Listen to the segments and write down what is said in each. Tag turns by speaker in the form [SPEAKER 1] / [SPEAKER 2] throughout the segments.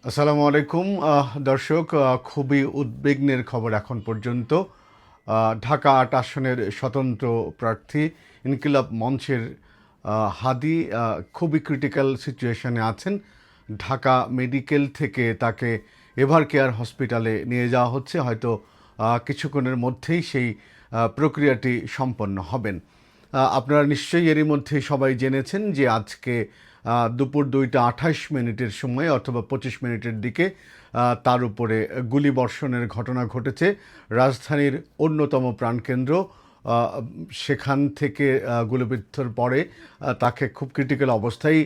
[SPEAKER 1] আসসালামু আলাইকুম দর্শক, খুবই উদ্বিগ্নের খবর এখন পর্যন্ত। ঢাকা ৮ আসনের স্বতন্ত্র প্রার্থী ইনকিলাব মঞ্চের হাদী খুবই ক্রিটিক্যাল সিচুয়েশনে আছেন। ঢাকা মেডিকেল থেকে তাকে এভার কেয়ার হসপিটালে নিয়ে যাওয়া হচ্ছে। হয়তো কিছুক্ষণের মধ্যেই সেই প্রক্রিয়াটি সম্পন্ন হবেন। আপনারা নিশ্চয়ই এরই মধ্যে সবাই জেনেছেন যে আজকে দুপুর 2টা 28 মিনিটের সময় অথবা 25 মিনিটের দিকে তার উপরে গুলিবর্ষণের ঘটনা ঘটেছে রাজধানীর অন্যতম প্রাণকেন্দ্র। সেখান থেকে গুলিবিদ্ধর পরে তাকে খুব ক্রিটিক্যাল অবস্থায়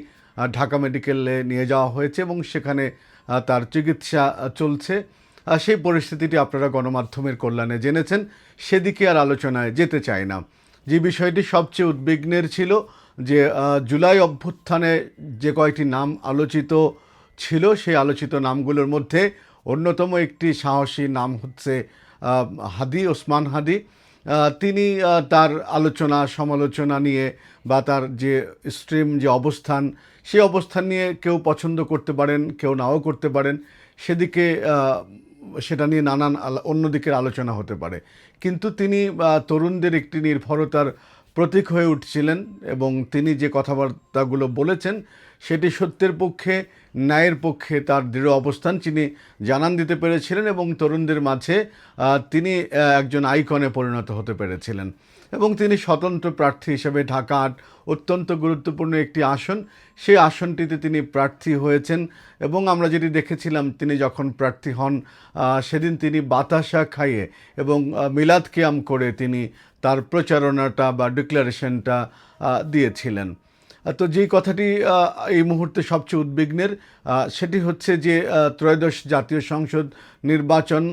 [SPEAKER 1] ঢাকা মেডিকেলে নিয়ে যাওয়া হয়েছে এবং সেখানে তার চিকিৎসা চলছে। সেই পরিস্থিতিটি আপনারা গণমাধ্যমের কল্যাণে জেনেছেন, সেদিকে আর আলোচনায় যেতে চাই না। যে বিষয়টি সবচেয়ে উদ্বিগ্নের ছিল যে জুলাই অভ্যুত্থানে যে কয়টি নাম আলোচিত ছিল, সেই আলোচিত নামগুলোর মধ্যে অন্যতম একটি সাহসী নাম হচ্ছে ওসমান হাদী। তিনি তার আলোচনা সমালোচনা নিয়ে বা তার যে স্ট্রিম যে অবস্থান, সেই অবস্থান নিয়ে কেউ পছন্দ করতে পারেন, কেউ নাও করতে পারেন। সেদিকে সেটা নিয়ে নানান অন্যদিকের আলোচনা হতে পারে, কিন্তু তিনি তরুণদের একটি নির্ভরতার প্রতীক হয়ে উঠছিলেন এবং তিনি যে কথাবার্তাগুলো বলেছেন সেটি সত্যের পক্ষে, ন্যায়ের পক্ষে তার দৃঢ় অবস্থান তিনি জানান দিতে পেরেছিলেন এবং তরুণদের মাঝে তিনি একজন আইকনে পরিণত হতে পেরেছিলেন। এবং তিনি স্বতন্ত্র প্রার্থী হিসেবে ঢাকা ৮ অত্যন্ত গুরুত্বপূর্ণ একটি আসন, সেই আসনটিতে তিনি প্রার্থী হয়েছেন। এবং আমরা যেটি দেখেছিলাম, তিনি যখন প্রার্থী হন সেদিন তিনি বাতাসা খাইয়ে এবং মিলাদ কিয়াম করে তিনি তার প্রচারণাটা বা ডিক্লারেশনটা দিয়েছিলেন। তো যেই কথাটি এই মুহূর্তে সবচেয়ে উদ্বিগ্নের, সেটি হচ্ছে যে ত্রয়োদশ জাতীয় সংসদ নির্বাচন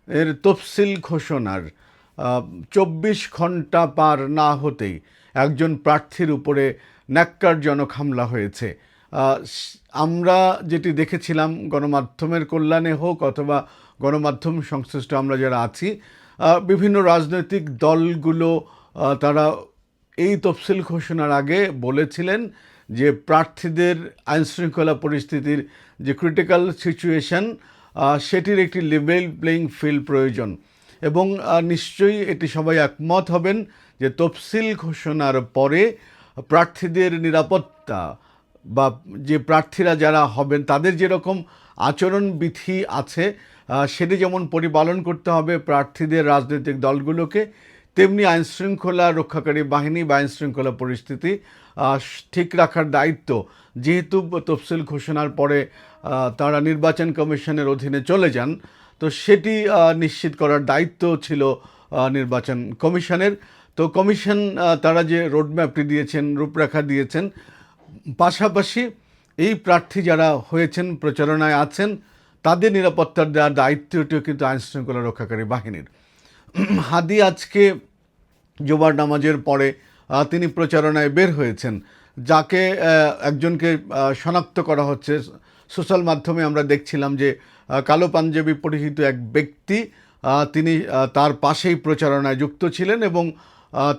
[SPEAKER 1] এর তফসিল ঘোষণার 24 ঘন্টা পার না হতেই একজন প্রার্থীর উপরে ন্যাক্কারজনক হামলা হয়েছে। আমরা যেটি দেখেছিলাম গণমাধ্যমের কল্যাণে হোক অথবা গণমাধ্যম সংশ্লিষ্ট আমরা যারা আছি, বিভিন্ন রাজনৈতিক দলগুলো তারা এই তফসিল ঘোষণার আগে বলেছিলেন যে প্রার্থীদের আইনশৃঙ্খলা পরিস্থিতির যে ক্রিটিক্যাল সিচুয়েশন, সেটির একটি লেভেল প্লেইং ফিল্ড প্রয়োজন। এবং নিশ্চয়ই এটি সবাই একমত হবেন যে তফসিল ঘোষণার পরে প্রার্থীদের নিরাপত্তা বা যে প্রার্থীরা যারা হবেন তাদের যেরকম আচরণবিধি আছে সেটি যেমন পরিপালন করতে হবে প্রার্থীদের রাজনৈতিক দলগুলোকে, তেমনি আইনশৃঙ্খলা রক্ষাকারী বাহিনী বা আইনশৃঙ্খলা পরিস্থিতি ঠিক রাখার দায়িত্ব, যেহেতু তফসিল ঘোষণার পরে তারা নির্বাচন কমিশনের অধীনে চলে যান, তো সেটি নিশ্চিত করার দায়িত্ব ছিল নির্বাচন কমিশনের। তো কমিশন তারা যে রোডম্যাপটি দিয়েছেন, রূপরেখা দিয়েছেন, পাশাপাশি এই প্রার্থী যারা হয়েছেন, প্রচারণায় আছেন, তাদের নিরাপত্তার দেওয়ার দায়িত্বটিও কিন্তু আইনশৃঙ্খলা রক্ষাকারী বাহিনীর। হাদী আজকে জুমার নামাজের পরে তিনি প্রচারণায় বের হয়েছেন। যাকে একজনকে শনাক্ত করা হচ্ছে, সোশ্যাল মাধ্যমে আমরা দেখছিলাম যে কালো পাঞ্জাবি পরিহিত এক ব্যক্তি, তিনি তার পাশেই প্রচারণায় যুক্ত ছিলেন এবং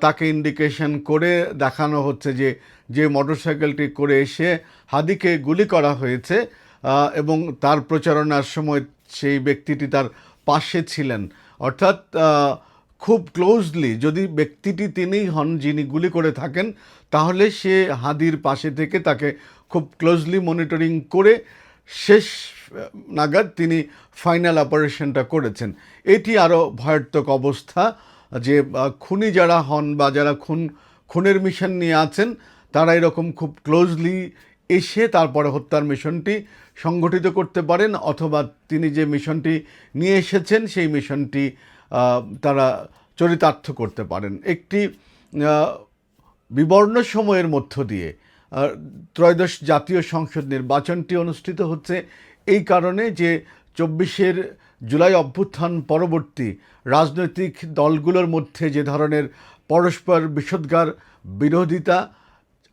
[SPEAKER 1] তাকে ইন্ডিকেশন করে দেখানো হচ্ছে যে যে মোটরসাইকেলটি করে এসে হাদীকে গুলি করা হয়েছে এবং তার প্রচারণার সময় সেই ব্যক্তিটি তার পাশে ছিলেন। অর্থাৎ খুব ক্লোজলি যদি ব্যক্তিটি তিনিই হন যিনি গুলি করে থাকেন, তাহলে সে হাদীর পাশে থেকে তাকে খুব ক্লোজলি মনিটরিং করে শেষ নাগাদ তিনি ফাইনাল অপারেশনটা করেছেন। এটি আরও ভয়ার্থক অবস্থা যে খুনি যারা হন বা যারা খুনের মিশন নিয়ে আছেন, তারা এরকম খুব ক্লোজলি এসে তারপরে হত্যার মিশনটি সংগঠিত করতে পারেন, অথবা তিনি যে মিশনটি নিয়ে এসেছেন সেই মিশনটি তারা চরিতার্থ করতে পারেন। একটি বিবর্ণ সময়ের মধ্য দিয়ে ত্রয়োদশ জাতীয় সংসদ নির্বাচনটি অনুষ্ঠিত হচ্ছে এই কারণে যে 24 জুলাই অভ্যুত্থান পরবর্তী রাজনৈতিক দলগুলোর মধ্যে যে ধরনের পরস্পর বিষোদ্গার, বিরোধিতা।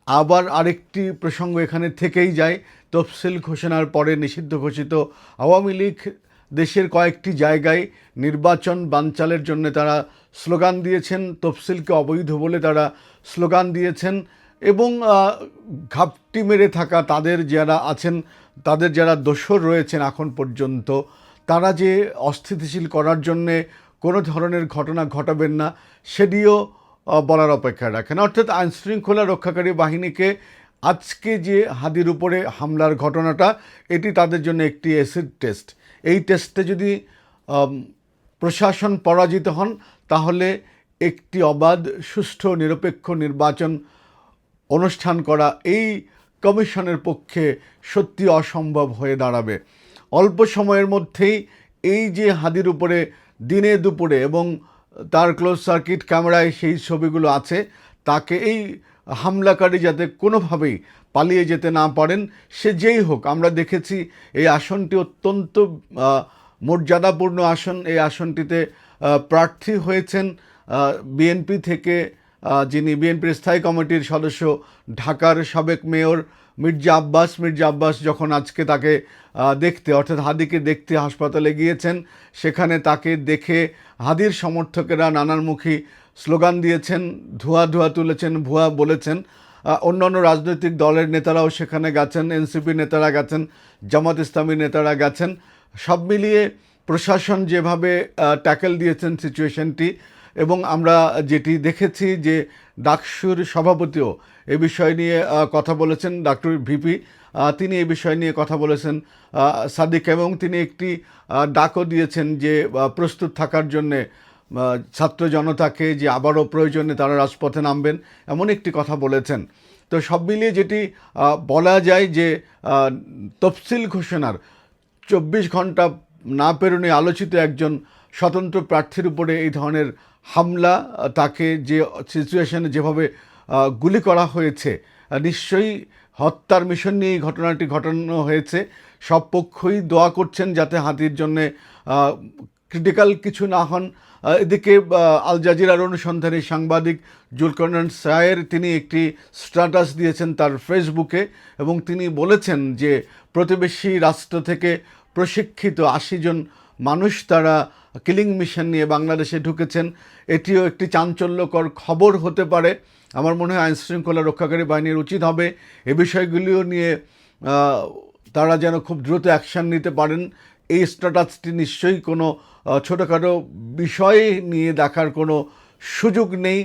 [SPEAKER 1] আবার আরেকটি প্রসঙ্গ এখানে থেকেই যায়, তফসিল ঘোষণার পরে নিষিদ্ধ ঘোষিত আওয়ামী লীগ দেশের কয়েকটি জায়গায় নির্বাচন বানচালের জন্য তারা স্লোগান দিয়েছেন, তফসিলকে অবৈধ বলে তারা স্লোগান দিয়েছেন এবং ঘাপটি মেরে থাকা তাদের যারা আছেন, তাদের যারা দোসর রয়েছেন এখন পর্যন্ত, তারা যে অস্থিতিশীল করার জন্যে কোনো ধরনের ঘটনা ঘটাবেন না সেটিও বলার অপেক্ষা রাখেন। অর্থাৎ আইনশৃঙ্খলা রক্ষাকারী বাহিনীকে আজকে যে হাদির উপরে হামলার ঘটনাটা, এটি তাদের জন্য একটি অ্যাসিড টেস্ট। এই টেস্টে যদি প্রশাসন পরাজিত হন তাহলে একটি অবাধ, সুষ্ঠু, নিরপেক্ষ নির্বাচন অনুষ্ঠান করা এই কমিশনের পক্ষে সত্যি অসম্ভব হয়ে দাঁড়াবে। অল্প সময়ের মধ্যেই এই যে হাদির উপরে দিনে দুপুরে এবং তার ক্লোজ সার্কিট ক্যামেরায় সেই ছবিগুলো আছে, তাকে এই হামলাকারী যাতে কোনোভাবেই পালিয়ে যেতে না পারেন, সে যেই হোক। আমরা দেখেছি এই আসনটি অত্যন্ত মর্যাদাপূর্ণ আসন। এই আসনটিতে প্রার্থী হয়েছেন বিএনপি থেকে যিনি বিএনপির স্থায়ী কমিটির সদস্য, ঢাকার সাবেক মেয়র মির্জা আব্বাস যখন আজকে তাকে দেখতে, অর্থাৎ হাদিকে দেখতে হাসপাতালে গিয়েছেন, সেখানে তাকে দেখে হাদির সমর্থকেরা নানানমুখী স্লোগান দিয়েছেন, ধোঁয়া ধোঁয়া তুলেছেন, ভুয়া বলেছেন। অন্যান্য রাজনৈতিক দলের নেতারাও সেখানে গেছেন, এনসিপি নেতারা গেছেন, জামাত ইসলামী নেতারা গেছেন। সব মিলিয়ে প্রশাসন যেভাবে ট্যাকেল দিয়েছেন সিচুয়েশনটি, এবং আমরা যেটি দেখেছি যে ডাকসুর সভাপতিও এ বিষয় নিয়ে কথা বলেছেন, ডক্টর ভিপি, তিনি এই বিষয় নিয়ে কথা বলেছেন সাদিক, এবং তিনি একটি ডাকও দিয়েছেন যে প্রস্তুত থাকার জন্যে ছাত্র জনতাকে, যে আবারও প্রয়োজনে তারা রাজপথে নামবেন, এমন একটি কথা বলেছেন। তো সব মিলিয়ে যেটি বলা যায় যে তফসিল ঘোষণার 24 ঘন্টা না পেরোনে আলোচিত একজন স্বতন্ত্র প্রার্থীর উপরে এই ধরনের হামলা, তাকে যে সিচুয়েশনে যেভাবে গুলি করা হয়েছে, নিশ্চয়ই হত্যার মিশন নিয়ে এই ঘটনাটি ঘটানো হয়েছে। সব পক্ষই দোয়া করছেন যাতে হাদির জন্যে ক্রিটিক্যাল কিছু না হন। এদিকে আল জাজিরার অনুসন্ধানী সাংবাদিক জুলকারনাইন সায়ের তিনি একটি স্ট্যাটাস দিয়েছেন তার ফেসবুকে, এবং তিনি বলেছেন যে প্রতিবেশী রাষ্ট্র থেকে প্রশিক্ষিত 80 জন মানুষ তারা কিলিং মিশন নিয়ে বাংলাদেশে ঢুকেছেন। এটিও একটি চাঞ্চল্যকর খবর হতে পারে। আমার মনে হয় আইনশৃঙ্খলা রক্ষাকারী বাহিনীর উচিত হবে এ বিষয়গুলিও নিয়ে তারা যেন খুব দ্রুত অ্যাকশান নিতে পারেন। এই স্ট্যাটাসটি নিশ্চয়ই কোনো ছোটোখাটো বিষয় নিয়ে দেখার কোনো সুযোগ নেই।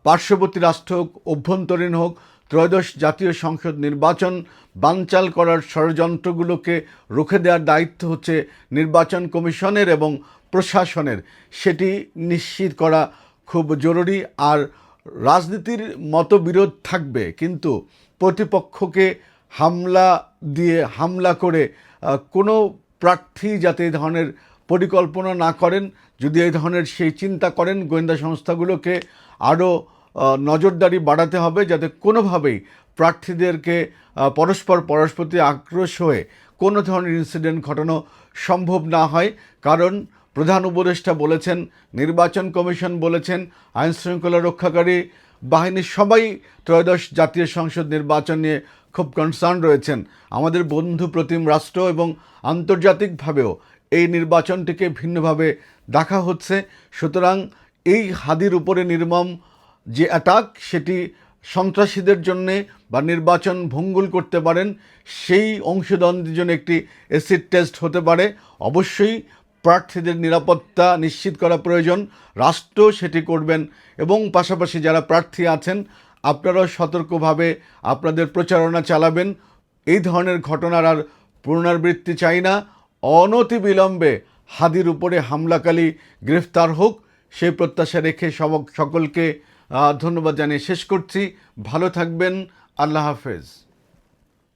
[SPEAKER 1] পার্শ্ববর্তী রাষ্ট্র হোক, অভ্যন্তরীণ হোক, ত্রয়োদশ জাতীয় সংসদ নির্বাচন বানচাল করার ষড়যন্ত্রগুলোকে রুখে দেওয়ার দায়িত্ব হচ্ছে নির্বাচন কমিশনের এবং প্রশাসনের। সেটি নিশ্চিত করা খুব জরুরি। আর রাজনীতির মতবিরোধ থাকবে, কিন্তু প্রতিপক্ষকে হামলা করে কোনো প্রার্থী যাতে এই ধরনের পরিকল্পনা না করেন। যদি এই ধরনের সেই চিন্তা করেন, গোয়েন্দা সংস্থাগুলোকে আরও নজরদারি বাড়াতে হবে যাতে কোনোভাবেই প্রার্থীদেরকে পরস্পরতে আক্রোশ হয়ে কোনো ধরনের ইনসিডেন্ট ঘটানো সম্ভব না হয়। কারণ প্রধান উপদেষ্টা বলেছেন, নির্বাচন কমিশন বলেছেন, আইনশৃঙ্খলা রক্ষাকারী বাহিনীর সবাই ত্রয়োদশ জাতীয় সংসদ নির্বাচন নিয়ে খুব কনসার্ন রয়েছেন। আমাদের বন্ধু প্রতিম রাষ্ট্র এবং আন্তর্জাতিকভাবেও এই নির্বাচনটিকে ভিন্নভাবে দেখা হচ্ছে। সুতরাং এই হাদির উপরে নির্মম যে অ্যাটাক, সেটি সন্ত্রাসীদের জন্যে বা নির্বাচন ভঙ্গুল করতে পারেন সেই অংশীদারদের জন্য একটি অ্যাসিড টেস্ট হতে পারে। অবশ্যই প্রার্থীদের নিরাপত্তা নিশ্চিত করা প্রয়োজন, রাষ্ট্র সেটি করবেন, এবং পাশাপাশি যারা প্রার্থী আছেন আপনারাও সতর্কভাবে আপনাদের প্রচারণা চালাবেন। এই ধরনের ঘটনার আর পুনরাবৃত্তি চাই না। অনতিবিলম্বে হাদির উপরে হামলাকারী গ্রেফতার হোক, সেই প্রত্যাশা রেখে সকলকে ধন্যবাদ জানিয়ে শেষ করছি। ভালো থাকবেন। আল্লাহ হাফেজ।